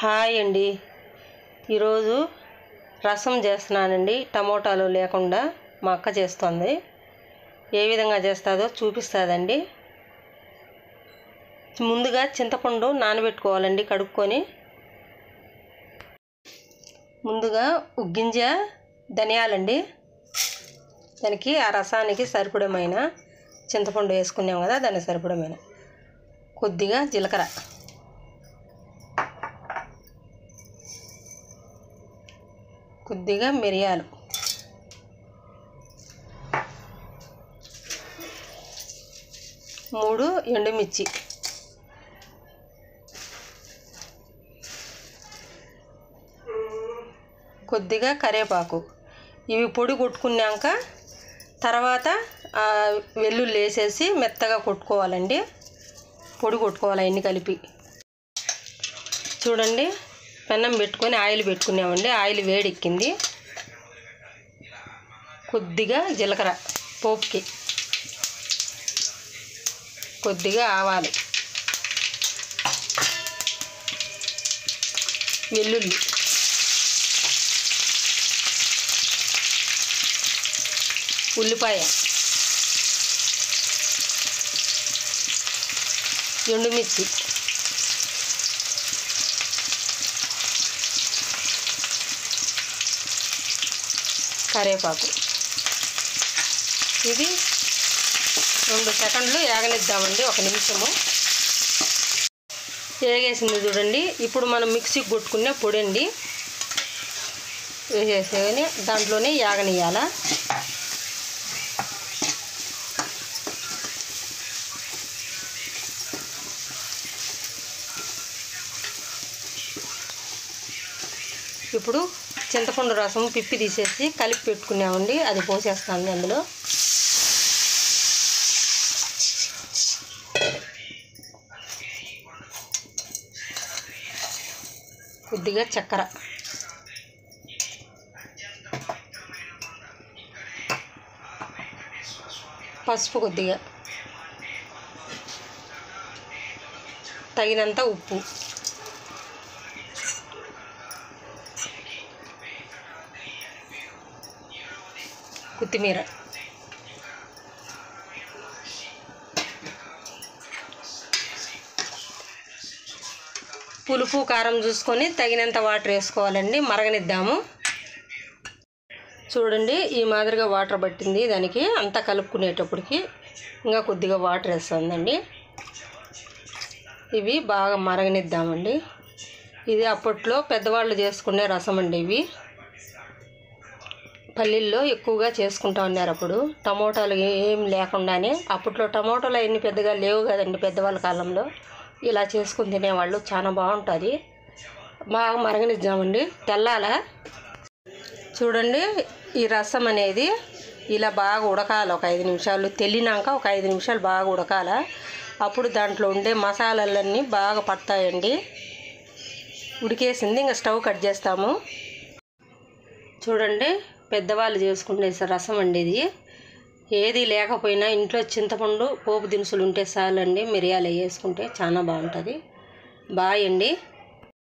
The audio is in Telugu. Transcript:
హాయ్ అండి, ఈరోజు రసం చేస్తున్నానండి. టమోటాలు లేకుండా మా అక్క చేస్తుంది. ఏ విధంగా చేస్తుందో చూపిస్తుందండి. ముందుగా చింతపండు నానబెట్టుకోవాలండి. కడుక్కొని ముందుగా గింజ ధనియాలండి. దానికి ఆ రసానికి సరిపడమైన చింతపండు వేసుకున్నాం కదా, దానికి సరిపడమైన కొద్దిగా జీలకర్ర, కొద్దిగా మిరియాలు, మూడు ఎండుమిర్చి, కొద్దిగా కరివేపాకు. ఇవి పొడి కొట్టుకున్నాక తర్వాత వెల్లుల్లి వేసేసి మెత్తగా కొట్టుకోవాలండి. పొడి కొట్టుకోవాలి అన్నీ కలిపి. చూడండి, పెన్నం పెట్టుకొని ఆయిల్ పెట్టుకున్నామండి. ఆయిల్ వేడెక్కింది. కొద్దిగా జీలకర్ర పోపుకి, కొద్దిగా ఆవాలు, వెల్లుల్లి, ఉల్లిపాయ, ఎండుమిర్చి, కరివేపాకు. ఇది 2 సెకండ్లు ఏగనిద్దామండి, 1 నిమిషము. ఏగేసింది చూడండి. ఇప్పుడు మనం మిక్సీకి కొట్టుకునే పొడి అండి వేసేసుకొని దాంట్లోనే ఏగనియాల. ఇప్పుడు చింతపండు రసం పిప్పి తీసేసి కలిపి పెట్టుకున్నామండి. అది పోసేస్తాను అందులో. కొద్దిగా చక్కెర, పసుపు, కొద్దిగా తగినంత ఉప్పు, కొత్తిమీర, పులుపు కారం చూసుకొని తగినంత వాటర్ వేసుకోవాలండి. మరగనిద్దాము. చూడండి, ఈ మాదిరిగా వాటర్ పట్టింది. దానికి అంతా కలుపుకునేటప్పటికి ఇంకా కొద్దిగా వాటర్ వేస్తుందండి. ఇవి బాగా మరగనిద్దామండి. ఇది అప్పట్లో పెద్దవాళ్ళు చేసుకునే రసం అండి. ఇవి పల్లెల్లో ఎక్కువగా చేసుకుంటా ఉన్నారు. అప్పుడు టమోటాలు ఏం లేకుండానే. అప్పట్లో టమోటాలు అన్ని పెద్దగా లేవు కదండి పెద్దవాళ్ళ కాలంలో. ఇలా చేసుకుని తినేవాళ్ళు. చాలా బాగుంటుంది. బాగా మరగనిద్దామండి. తెల్లాల చూడండి, ఈ రసం అనేది ఇలా బాగా ఉడకాలి. ఒక 5 నిమిషాలు తెల్లినాక ఒక 5 నిమిషాలు బాగా ఉడకాల. అప్పుడు దాంట్లో ఉండే మసాలాలన్నీ బాగా పడతాయండి. ఉడికేసింది. ఇంకా స్టవ్ కట్ చేస్తాము. చూడండి, పెద్దవాళ్ళు చేసుకునే రసం అండి ఇది. ఏది లేకపోయినా ఇంట్లో చింతపండు, పోపు దినుసులు ఉంటే చాలండి. మిరియాలు వేసుకుంటే చాలా బాగుంటుంది. బాయ్ అండి.